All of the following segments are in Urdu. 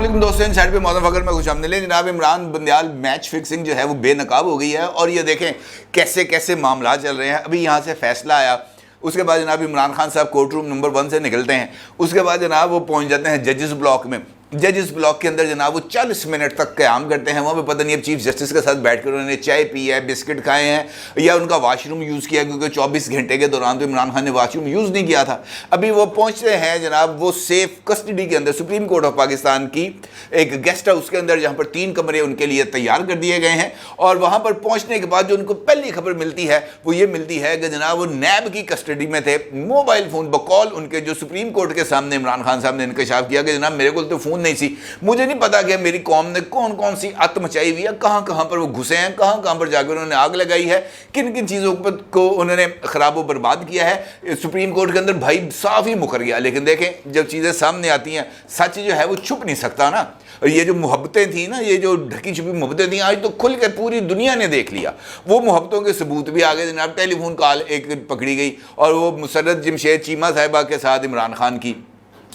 علیکم دوستوں، ان سائڈ پہ موضوع فکر میں خوش آمدید جناب۔ عمران بندیال میچ فکسنگ جو ہے وہ بے نقاب ہو گئی ہے، اور یہ دیکھیں کیسے کیسے معاملات چل رہے ہیں۔ ابھی یہاں سے فیصلہ آیا، اس کے بعد جناب عمران خان صاحب کورٹ روم نمبر 1 سے نکلتے ہیں، اس کے بعد جناب وہ پہنچ جاتے ہیں ججز بلاک میں۔ ججز بلاک کے اندر جناب وہ 40 منٹ تک قیام کرتے ہیں وہاں پہ، پتہ نہیں اب چیف جسٹس کے ساتھ بیٹھ کر انہوں نے چائے پی ہے، بسکٹ کھائے ہیں، یا ان کا واش روم یوز کیا، کیونکہ 24 گھنٹے کے دوران تو عمران خان نے واش روم یوز نہیں کیا تھا۔ ابھی وہ پہنچتے ہیں جناب وہ سیف کسٹڈی کے اندر، سپریم کورٹ آف پاکستان کی ایک گیسٹ ہاؤس کے اندر، جہاں پر 3 کمرے ان کے لیے تیار کر دیے گئے ہیں۔ اور وہاں پر پہنچنے کے بعد جو ان کو پہلی خبر ملتی ہے وہ یہ ملتی ہے کہ جناب وہ نیب کی کسٹڈی میں تھے۔ موبائل فون بقول ان کے جو سپریم کورٹ کے سامنے عمران خان صاحب نے انکشاف کیا کہ جناب میرے کو تو فون نہیں سی، مجھے نہیں پتا کہ میری قوم نے کون کون سی ات مچائی ہوئی ہے، کہاں کہاں پر وہ گھسے ہیں، کہاں کہاں پر جا کر انہوں نے آگ لگائی ہے، کن کن چیزوں کو انہوں نے خراب و برباد کیا ہے۔ سپریم کورٹ کے اندر بھائی صاف ہی مکر گیا، لیکن دیکھیں جب چیزیں سامنے آتی ہیں سچ جو ہے وہ چھپ نہیں سکتا نا۔ اور یہ جو محبتیں تھیں نا، یہ جو ڈھکی چھپی محبتیں تھیں، آج تو کھل کے پوری دنیا نے دیکھ لیا۔ وہ محبتوں کے ثبوت بھی آگے جناب، ٹیلی فون کال ایک پکڑی گئی، اور وہ مسرت جمشید چیمہ صاحبہ کے ساتھ عمران خان کی،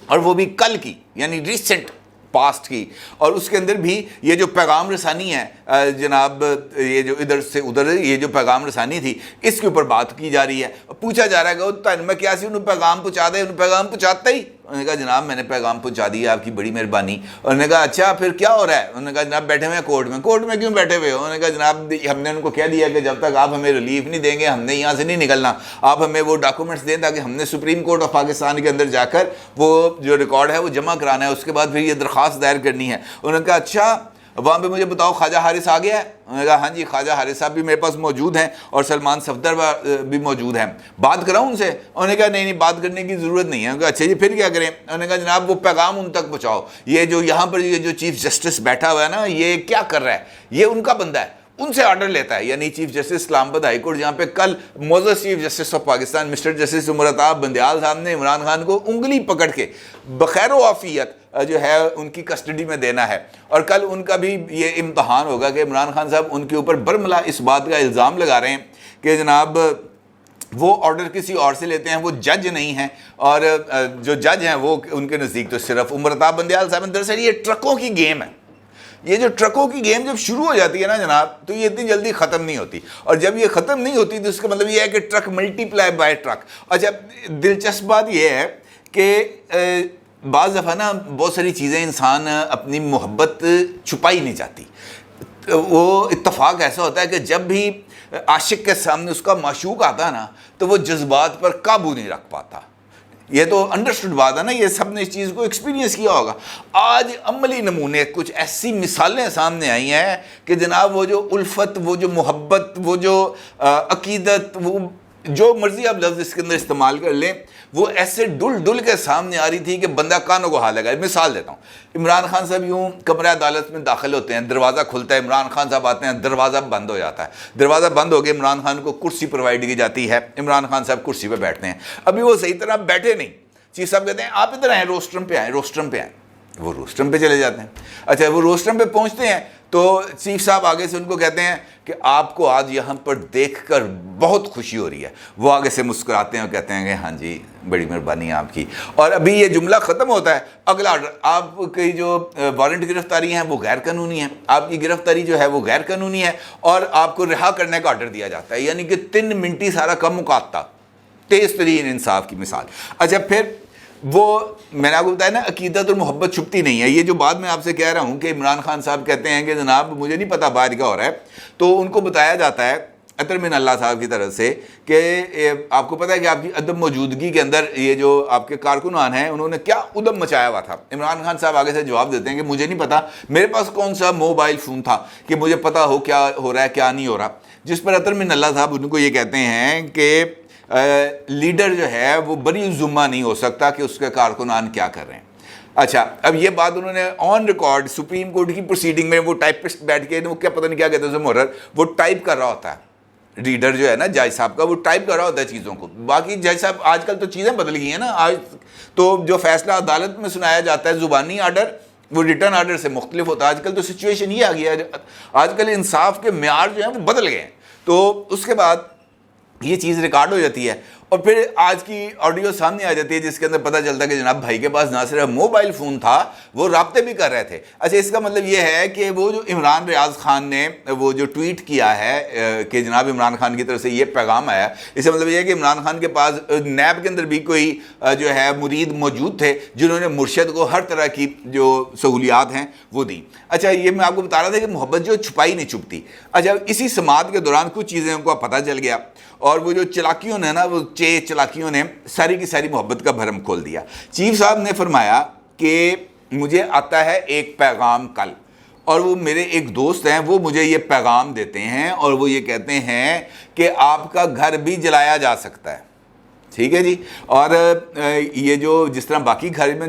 اور وہ بھی کل کی، یعنی ریسنٹ پاسٹ کی۔ اور اس کے اندر بھی یہ جو پیغام رسانی ہے جناب، یہ جو ادھر سے ادھر یہ جو پیغام رسانی تھی، اس کے اوپر بات کی جا رہی ہے۔ پوچھا جا رہا ہے کہ تن میں کیا سی انہوں پیغام پہنچا دے، انہوں پیغام پہنچاتا ہی؟ انہوں نے کہا جناب میں نے پیغام پہنچا دیا، آپ کی بڑی مہربانی۔ انہوں نے کہا اچھا پھر کیا ہو رہا ہے؟ انہوں نے کہا جناب بیٹھے ہوئے ہیں کورٹ میں۔ کورٹ میں کیوں بیٹھے ہوئے؟ انہوں نے کہا جناب ہم نے ان کو کہہ دیا کہ جب تک آپ ہمیں ریلیف نہیں دیں گے ہم نے یہاں سے نہیں نکلنا، آپ ہمیں وہ ڈاکومنٹس دیں تاکہ ہم نے سپریم کورٹ آف پاکستان کے اندر جا کر وہ جو ریکارڈ ہے وہ جمع کرانا ہے، اس کے بعد پھر یہ درخواست دائر کرنی ہے۔ انہوں نے کہا اچھا وہاں پہ مجھے بتاؤ خواجہ حارث آ گیا ہے؟ انہوں نے کہا ہاں جی خواجہ حارث صاحب بھی میرے پاس موجود ہیں، اور سلمان صفدر بھی موجود ہیں، بات کراؤں ان سے؟ انہوں نے کہا نہیں بات کرنے کی ضرورت نہیں ہے۔ انہوں نے کہا اچھا جی پھر کیا کریں؟ انہوں نے کہا جناب وہ پیغام ان تک پہنچاؤ، یہ جو یہاں پر یہ جو چیف جسٹس بیٹھا ہوا ہے نا، یہ کیا کر رہا ہے، یہ ان کا بندہ ہے، ان سے آرڈر لیتا ہے۔ یعنی چیف جسٹس اسلام آباد ہائی کورٹ، جہاں پہ کل معزز chief justice of Pakistan mister justice Umar Ata Bandial صاحب نے عمران خان کو انگلی پکڑ کے بخیر و عافیت جو ہے ان کی کسٹڈی میں دینا ہے، اور کل ان کا بھی یہ امتحان ہوگا کہ عمران خان صاحب ان کے اوپر برملا اس بات کا الزام لگا رہے ہیں کہ جناب وہ آرڈر کسی اور سے لیتے ہیں، وہ جج نہیں ہیں، اور جو جج ہیں وہ ان کے نزدیک تو صرف عمرتاب بندیال صاحب ہیں۔ دراصل یہ ٹرکوں کی گیم ہے، یہ جو ٹرکوں کی گیم جب شروع ہو جاتی ہے نا جناب تو یہ اتنی جلدی ختم نہیں ہوتی، اور جب یہ ختم نہیں ہوتی تو اس کا مطلب یہ ہے کہ truck multiply by truck. اچھا دلچسپ بات یہ ہے کہ بعض دفعہ نا بہت ساری چیزیں انسان اپنی محبت چھپائی نہیں چاہتی۔ وہ اتفاق ایسا ہوتا ہے کہ جب بھی عاشق کے سامنے اس کا معشوق آتا ہے نا تو وہ جذبات پر قابو نہیں رکھ پاتا۔ یہ تو انڈرسٹوڈ بات ہے نا، یہ سب نے اس چیز کو ایکسپیرینس کیا ہوگا۔ آج عملی نمونے کچھ ایسی مثالیں سامنے آئی ہیں کہ جناب وہ جو الفت، وہ جو محبت، وہ جو عقیدت، وہ جو مرضی آپ لفظ اس کے اندر استعمال کر لیں، وہ ایسے ڈل ڈل کے سامنے آ رہی تھی کہ بندہ کانوں کو ہاتھ لگائے۔ مثال دیتا ہوں، عمران خان صاحب یوں کمرہ عدالت میں داخل ہوتے ہیں، دروازہ کھلتا ہے، عمران خان صاحب آتے ہیں، دروازہ بند ہو جاتا ہے۔ دروازہ بند ہو کے عمران خان کو کرسی پرووائڈ کی جاتی ہے، عمران خان صاحب کرسی پہ بیٹھتے ہیں۔ ابھی وہ صحیح طرح بیٹھے نہیں، چیف صاحب کہتے ہیں آپ ادھر آئیں، روسٹرم پہ آئیں، روسٹرم پہ آئیں۔ وہ روسٹرم پہ چلے جاتے ہیں۔ اچھا وہ روسٹرم پہ پہنچتے ہیں تو چیف صاحب آگے سے ان کو کہتے ہیں کہ آپ کو آج یہاں پر دیکھ کر بہت خوشی ہو رہی ہے۔ وہ آگے سے مسکراتے ہیں اور کہتے ہیں کہ ہاں جی بڑی مہربانی ہے آپ کی۔ اور ابھی یہ جملہ ختم ہوتا ہے، اگلا آرڈر، آپ کی جو وارنٹ گرفتاری ہیں وہ غیر قانونی ہے، آپ کی گرفتاری جو ہے وہ غیر قانونی ہے، اور آپ کو رہا کرنے کا آرڈر دیا جاتا ہے۔ یعنی کہ 3 منٹ ہی سارا کم مکاتا، تیز ترین انصاف کی مثال۔ اچھا پھر وہ میں نے آپ کو بتایا نا عقیدت اور محبت چھپتی نہیں ہے۔ یہ جو بات میں آپ سے کہہ رہا ہوں کہ عمران خان صاحب کہتے ہیں کہ جناب مجھے نہیں پتا باہر کیا ہو رہا ہے، تو ان کو بتایا جاتا ہے عطر من اللہ صاحب کی طرف سے کہ آپ کو پتہ ہے کہ آپ کی عدم موجودگی کے اندر یہ جو آپ کے کارکنان ہیں انہوں نے کیا ادم مچایا ہوا تھا۔ عمران خان صاحب آگے سے جواب دیتے ہیں کہ مجھے نہیں پتا، میرے پاس کون سا موبائل فون تھا کہ مجھے پتا ہو کیا ہو رہا ہے کیا نہیں ہو رہا۔ جس پر عطر من اللہ صاحب ان کو یہ کہتے ہیں کہ لیڈر جو ہے وہ بری ذمہ نہیں ہو سکتا کہ اس کے کارکنان کیا کر رہے ہیں۔ اچھا اب یہ بات انہوں نے آن ریکارڈ سپریم کورٹ کی پروسیڈنگ میں، وہ ٹائپسٹ بیٹھ کے وہ کیا پتہ نہیں کیا کہتے ہیں محرر، وہ ٹائپ کر رہا ہوتا ہے، ریڈر جو ہے نا جج صاحب کا، وہ ٹائپ کر رہا ہوتا ہے چیزوں کو۔ باقی جج صاحب آج کل تو چیزیں بدل گئی ہیں نا، آج تو جو فیصلہ عدالت میں سنایا جاتا ہے زبانی آرڈر وہ ریٹرن آرڈر سے مختلف ہوتا ہے۔ آج کل تو سچویشن یہ آ گیا ہے، آج کل انصاف کے معیار جو ہیں وہ بدل گئے ہیں۔ تو اس کے بعد یہ چیز ریکارڈ ہو جاتی ہے، اور پھر آج کی آڈیو سامنے آ جاتی ہے جس کے اندر پتہ چلتا ہے کہ جناب بھائی کے پاس نہ صرف موبائل فون تھا، وہ رابطے بھی کر رہے تھے۔ اچھا، اس کا مطلب یہ ہے کہ وہ جو عمران ریاض خان نے وہ جو ٹویٹ کیا ہے کہ جناب عمران خان کی طرف سے یہ پیغام آیا، اس کا مطلب یہ ہے کہ عمران خان کے پاس نیب کے اندر بھی کوئی جو ہے مرید موجود تھے جنہوں نے مرشد کو ہر طرح کی جو سہولیات ہیں وہ دی۔ اچھا، یہ میں آپ کو بتا رہا تھا کہ محبت جو چھپائی نہیں چھپتی۔ اچھا، اسی سماعت کے دوران کچھ چیزیں کو پتہ چل گیا، اور وہ جو چلاکیوں نے نا، وہ چلاکیوں نے ساری کی ساری محبت کا بھرم کھول دیا۔ چیف صاحب نے فرمایا کہ مجھے آتا ہے ایک پیغام کل، اور وہ میرے ایک دوست ہیں، وہ مجھے یہ پیغام دیتے ہیں اور وہ یہ کہتے ہیں کہ آپ کا گھر بھی جلایا جا سکتا ہے۔ ٹھیک ہے جی، اور یہ جو جس طرح باقی گھر میں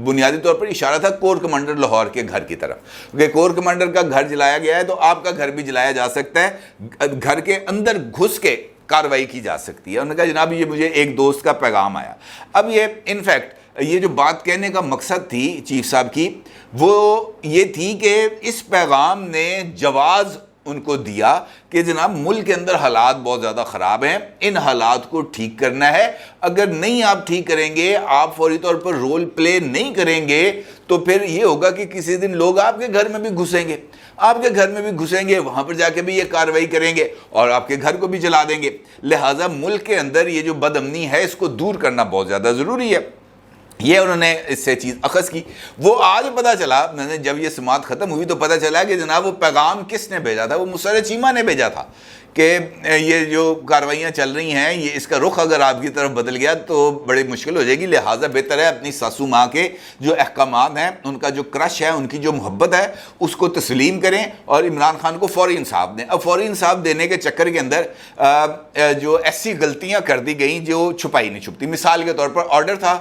بنیادی طور پر اشارہ تھا کور کمانڈر لاہور کے گھر کی طرف کہ کور کمانڈر کا گھر جلایا گیا ہے تو آپ کا گھر بھی جلایا جا سکتا ہے، گھر کے اندر گھس کے کارروائی کی جا سکتی ہے۔ انہوں نے کہا جناب یہ مجھے ایک دوست کا پیغام آیا۔ اب یہ انفیکٹ یہ جو بات کہنے کا مقصد تھی چیف صاحب کی، وہ یہ تھی کہ اس پیغام نے جواز ان کو دیا کہ جناب ملک کے اندر حالات بہت زیادہ خراب ہیں، ان حالات کو ٹھیک کرنا ہے، اگر نہیں آپ ٹھیک کریں گے، آپ فوری طور پر رول پلے نہیں کریں گے تو پھر یہ ہوگا کہ کسی دن لوگ آپ کے گھر میں بھی گھسیں گے، آپ کے گھر میں بھی گھسیں گے، وہاں پر جا کے بھی یہ کارروائی کریں گے اور آپ کے گھر کو بھی جلا دیں گے۔ لہٰذا ملک کے اندر یہ جو بد امنی ہے اس کو دور کرنا بہت زیادہ ضروری ہے۔ یہ انہوں نے اس سے چیز اخذ کی۔ وہ آج پتہ چلا، میں نے جب یہ سماعت ختم ہوئی تو پتہ چلا کہ جناب وہ پیغام کس نے بھیجا تھا، وہ مسر چیمہ نے بھیجا تھا کہ یہ جو کارروائیاں چل رہی ہیں، یہ اس کا رخ اگر آپ کی طرف بدل گیا تو بڑی مشکل ہو جائے گی، لہٰذا بہتر ہے اپنی ساسو ماں کے جو احکامات ہیں، ان کا جو کرش ہے، ان کی جو محبت ہے، اس کو تسلیم کریں اور عمران خان کو فوری انصاف دیں۔ اب فوری انصاف دینے کے چکر کے اندر جو ایسی غلطیاں کر دی گئیں جو چھپائی نہیں چھپتی۔ مثال کے طور پر آرڈر تھا،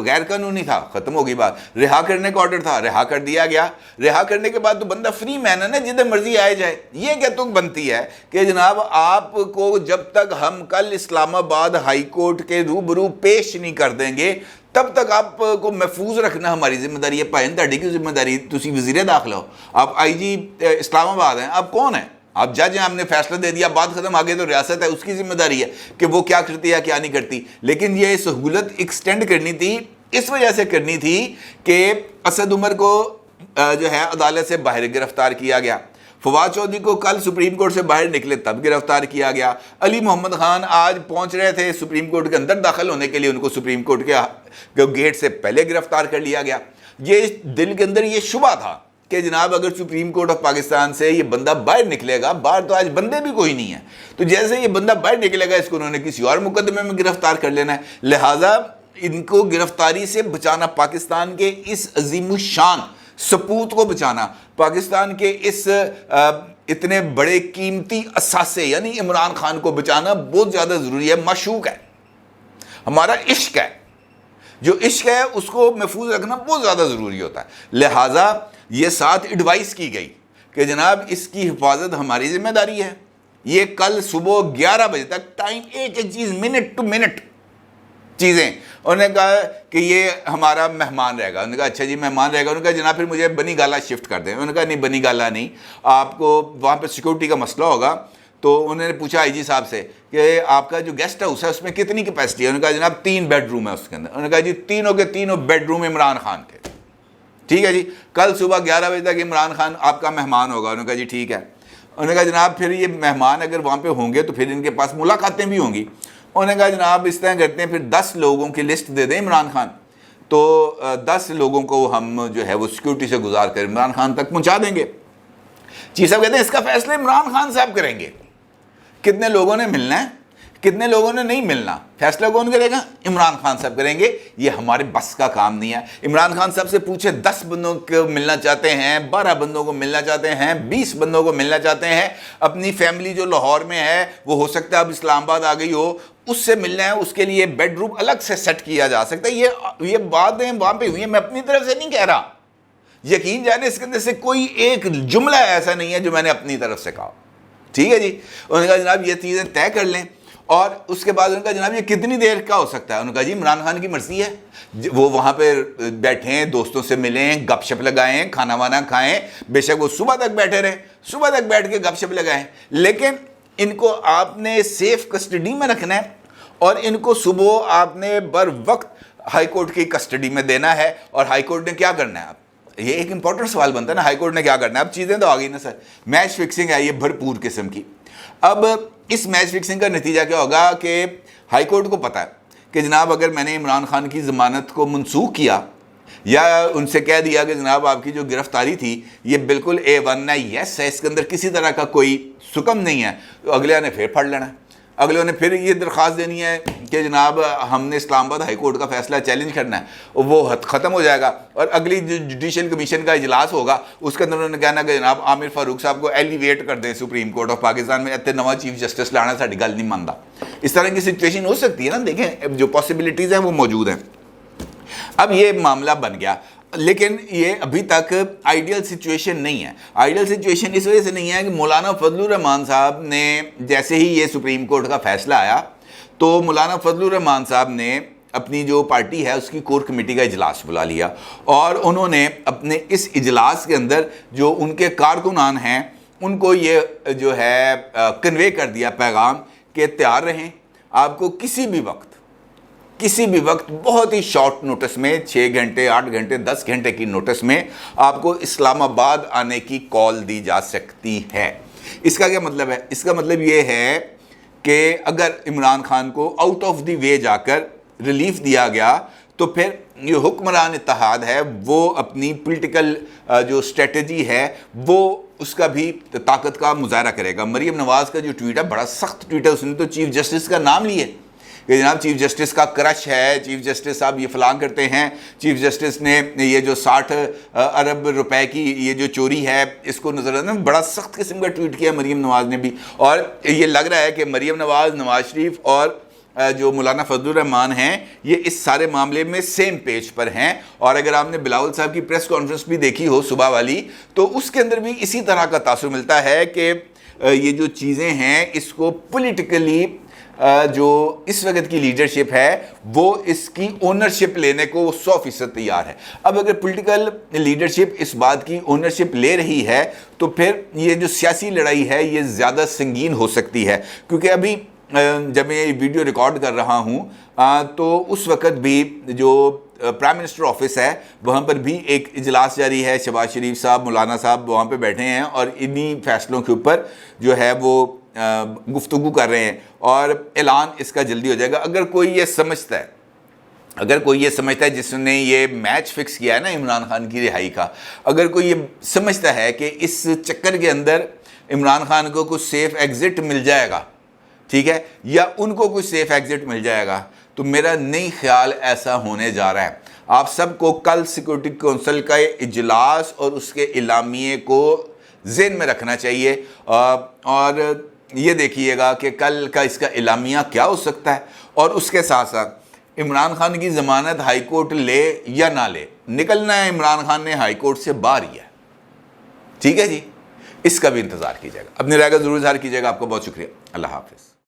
غیر قانونی تھا، ختم ہو گئی بات۔ رہا کرنے کا آرڈر تھا، رہا کر دیا گیا۔ رہا کرنے کے بعد تو بندہ فری مین ہے نا، جدھر مرضی آئے جائے۔ یہ کیا تک بنتی ہے کہ جناب آپ کو جب تک ہم کل اسلام آباد ہائی کورٹ کے روبرو پیش نہیں کر دیں گے تب تک آپ کو محفوظ رکھنا ہماری ذمہ داری ہے۔ پائن تہاڈی کی ذمہ داری، تسی وزیر داخلہ ہو، آپ آئی جی اسلام آباد ہیں، آپ کون ہیں؟ آپ جج ہیں، آپ نے فیصلہ دے دیا، بات ختم، آگے تو ریاست ہے، اس کی ذمہ داری ہے کہ وہ کیا کرتی ہے کیا نہیں کرتی۔ لیکن یہ سہولت ایکسٹینڈ کرنی تھی، اس وجہ سے کرنی تھی کہ اسد عمر کو جو ہے عدالت سے باہر گرفتار کیا گیا، فواد چودھری کو کل سپریم کورٹ سے باہر نکلے تب گرفتار کیا گیا، علی محمد خان آج پہنچ رہے تھے سپریم کورٹ کے اندر داخل ہونے کے لیے، ان کو سپریم کورٹ کے گیٹ سے پہلے گرفتار کر لیا گیا۔ یہ دل کے اندر یہ شبہ تھا کہ جناب اگر سپریم کورٹ آف پاکستان سے یہ بندہ باہر نکلے گا، باہر تو آج بندے بھی کوئی نہیں ہے، تو جیسے یہ بندہ باہر نکلے گا اس کو انہوں نے کسی اور مقدمے میں گرفتار کر لینا ہے، لہٰذا ان کو گرفتاری سے بچانا، پاکستان کے اس عظیم الشان سپوت کو بچانا، پاکستان کے اس اتنے بڑے قیمتی اثاثے یعنی عمران خان کو بچانا بہت زیادہ ضروری ہے۔ معشوق ہے، ہمارا عشق ہے، جو عشق ہے اس کو محفوظ رکھنا بہت زیادہ ضروری ہوتا ہے۔ لہٰذا یہ ساتھ ایڈوائس کی گئی کہ جناب اس کی حفاظت ہماری ذمہ داری ہے۔ یہ کل صبح 11 بجے تک ٹائم، ایک ایک چیز منٹ ٹو منٹ چیزیں، انہوں نے کہا کہ یہ ہمارا مہمان رہے گا۔ انہوں نے کہا اچھا جی مہمان رہے گا۔ انہوں نے کہا جناب پھر مجھے بنی گالا شفٹ کر دیں۔ انہوں نے کہا نہیں بنی گالا نہیں، آپ کو وہاں پہ سیکورٹی کا مسئلہ ہوگا۔ تو انہوں نے پوچھا آئی جی صاحب سے کہ آپ کا جو گیسٹ ہاؤس ہے اس میں کتنی کیپیسٹی ہے؟ انہوں نے کہا جناب 3 بیڈ روم ہے اس کے اندر۔ انہوں نے کہا جی تینوں کے تینوں بیڈ روم عمران خان کے، ٹھیک ہے جی، کل صبح 11 بجے تک عمران خان آپ کا مہمان ہوگا۔ انہوں نے کہا جی ٹھیک ہے۔ انہوں نے کہا جناب پھر یہ مہمان اگر وہاں پہ ہوں گے تو پھر ان کے پاس ملاقاتیں بھی ہوں گی۔ انہوں نے کہا جناب اس طرح کرتے ہیں، پھر 10 لوگوں کی لسٹ دے دیں عمران خان، تو 10 لوگوں کو ہم جو ہے وہ سیکورٹی سے گزار کر عمران خان تک پہنچا دیں گے۔ چیف صاحب کہتے ہیں اس کا فیصلہ عمران خان صاحب کریں گے، کتنے لوگوں نے ملنا ہے کتنے لوگوں نے نہیں ملنا، فیصلہ کون کرے گا؟ عمران خان صاحب کریں گے۔ یہ ہمارے بس کا کام نہیں ہے۔ عمران خان صاحب سے پوچھے 10 بندوں کو ملنا چاہتے ہیں، 12 بندوں کو ملنا چاہتے ہیں، 20 بندوں کو ملنا چاہتے ہیں، اپنی فیملی جو لاہور میں ہے وہ ہو سکتا ہے اب اسلام آباد آ گئی ہو، اس سے ملنا ہے، اس کے لیے بیڈ روم الگ سے سیٹ کیا جا سکتا ہے۔ یہ باتیں وہاں پہ ہوئی ہیں، میں اپنی طرف سے نہیں کہہ رہا، یقین جانے اس کے اندر سے کوئی ایک جملہ ایسا نہیں ہے جو میں نے اپنی طرف سے کہا، ٹھیک ہے جی۔ انہوں نے کہا جناب یہ چیزیں طے کر لیں، اور اس کے بعد ان کا جناب یہ کتنی دیر کا ہو سکتا ہے؟ انہوں نے کہا جی عمران خان کی مرضی ہے، وہ وہاں پہ بیٹھیں، دوستوں سے ملیں، گپ شپ لگائیں، کھانا وانا کھائیں، بے شک وہ صبح تک بیٹھے رہیں، صبح تک بیٹھ کے گپ شپ لگائیں، لیکن ان کو آپ نے سیف کسٹڈی میں رکھنا ہے اور ان کو صبح آپ نے بر وقت ہائی کورٹ کی کسٹڈی میں دینا ہے، اور ہائی کورٹ نے کیا کرنا ہے؟ آپ یہ ایک امپورٹنٹ سوال بنتا ہے نا، ہائی کورٹ نے کیا کرنا ہے؟ اب چیزیں تو آ گئی نا سر، میچ فکسنگ ہے یہ بھرپور قسم کی۔ اب اس میچ فکسنگ کا نتیجہ کیا ہوگا کہ ہائی کورٹ کو پتا ہے کہ جناب اگر میں نے عمران خان کی ضمانت کو منسوخ کیا یا ان سے کہہ دیا کہ جناب آپ کی جو گرفتاری تھی یہ بالکل A1 ہے، یس ہے، اس کے اندر کسی طرح کا کوئی سکم نہیں ہے، تو اگلے نے پھر پڑھ لینا ہے، اگلے نے پھر یہ درخواست دینی ہے کہ جناب ہم نے اسلام آباد ہائی کورٹ کا فیصلہ چیلنج کرنا ہے، وہ ختم ہو جائے گا، اور اگلی جو جوڈیشل کمیشن کا اجلاس ہوگا اس کے اندر انہوں نے کہنا کہ جناب عامر فاروق صاحب کو ایلیویٹ کر دیں سپریم کورٹ آف پاکستان میں، اتنے نواں چیف جسٹس لانا ساڑی گل نہیں مانتا۔ اس طرح کی سچویشن ہو سکتی ہے نا، دیکھیں جو پاسبلٹیز ہیں وہ موجود ہیں۔ اب یہ معاملہ بن گیا، لیکن یہ ابھی تک آئیڈیل سچویشن نہیں ہے۔ آئیڈیل سچویشن اس وجہ سے نہیں ہے کہ مولانا فضل الرحمان صاحب نے جیسے ہی یہ سپریم کورٹ کا فیصلہ آیا تو مولانا فضل الرحمان صاحب نے اپنی جو پارٹی ہے اس کی کور کمیٹی کا اجلاس بلا لیا، اور انہوں نے اپنے اس اجلاس کے اندر جو ان کے کارکنان ہیں ان کو یہ جو ہے کنوے کر دیا پیغام کہ تیار رہیں، آپ کو کسی بھی وقت بہت ہی شارٹ نوٹس میں 6 گھنٹے 8 گھنٹے 10 گھنٹے کی نوٹس میں آپ کو اسلام آباد آنے کی کال دی جا سکتی ہے۔ اس کا کیا مطلب ہے؟ اس کا مطلب یہ ہے کہ اگر عمران خان کو آؤٹ آف دی وے جا کر ریلیف دیا گیا تو پھر یہ حکمران اتحاد ہے وہ اپنی پولیٹیکل جو اسٹریٹجی ہے وہ اس کا بھی طاقت کا مظاہرہ کرے گا۔ مریم نواز کا جو ٹویٹ ہے بڑا سخت ٹویٹ ہے، اس نے تو چیف جسٹس کا نام لیے کہ جناب چیف جسٹس کا کرش ہے، چیف جسٹس صاحب یہ فلاں کرتے ہیں، چیف جسٹس نے یہ جو 60 ارب روپے کی یہ جو چوری ہے اس کو نظر انداز، بڑا سخت قسم کا ٹویٹ کیا مریم نواز نے بھی، اور یہ لگ رہا ہے کہ مریم نواز، نواز شریف اور جو مولانا فضل الرحمان ہیں یہ اس سارے معاملے میں سیم پیج پر ہیں۔ اور اگر آپ نے بلاول صاحب کی پریس کانفرنس بھی دیکھی ہو صبح والی تو اس کے اندر بھی اسی طرح کا تاثر ملتا ہے کہ یہ جو چیزیں ہیں اس کو پولیٹیکلی جو اس وقت کی لیڈرشپ ہے وہ اس کی اونرشپ لینے کو 100% تیار ہے۔ اب اگر پولیٹیکل لیڈرشپ اس بات کی اونرشپ لے رہی ہے تو پھر یہ جو سیاسی لڑائی ہے یہ زیادہ سنگین ہو سکتی ہے، کیونکہ ابھی جب میں یہ ویڈیو ریکارڈ کر رہا ہوں تو اس وقت بھی جو پرائم منسٹر آفس ہے وہاں پر بھی ایک اجلاس جاری ہے، شہباز شریف صاحب مولانا صاحب وہاں پہ بیٹھے ہیں اور انہی فیصلوں کے اوپر جو ہے وہ گفتگو کر رہے ہیں، اور اعلان اس کا جلدی ہو جائے گا۔ اگر کوئی یہ سمجھتا ہے جس نے یہ میچ فکس کیا ہے نا عمران خان کی رہائی کا، اگر کوئی یہ سمجھتا ہے کہ اس چکر کے اندر عمران خان کو کچھ سیف ایگزٹ مل جائے گا، ٹھیک ہے، یا ان کو کچھ سیف ایگزٹ مل جائے گا، تو میرا نہیں خیال ایسا ہونے جا رہا ہے۔ آپ سب کو کل سیکورٹی کونسل کا اجلاس اور اس کے اعلامیے کو ذہن میں رکھنا چاہیے، اور یہ دیکھیے گا کہ کل کا اس کا اعلامیہ کیا ہو سکتا ہے، اور اس کے ساتھ ساتھ عمران خان کی ضمانت ہائی کورٹ لے یا نہ لے، نکلنا ہے عمران خان نے ہائی کورٹ سے باہر ہی ہے، ٹھیک ہے جی، اس کا بھی انتظار کیجیے گا۔ اپنی رائے کا ضرور اظہار کیجیے گا۔ آپ کو بہت شکریہ، اللہ حافظ۔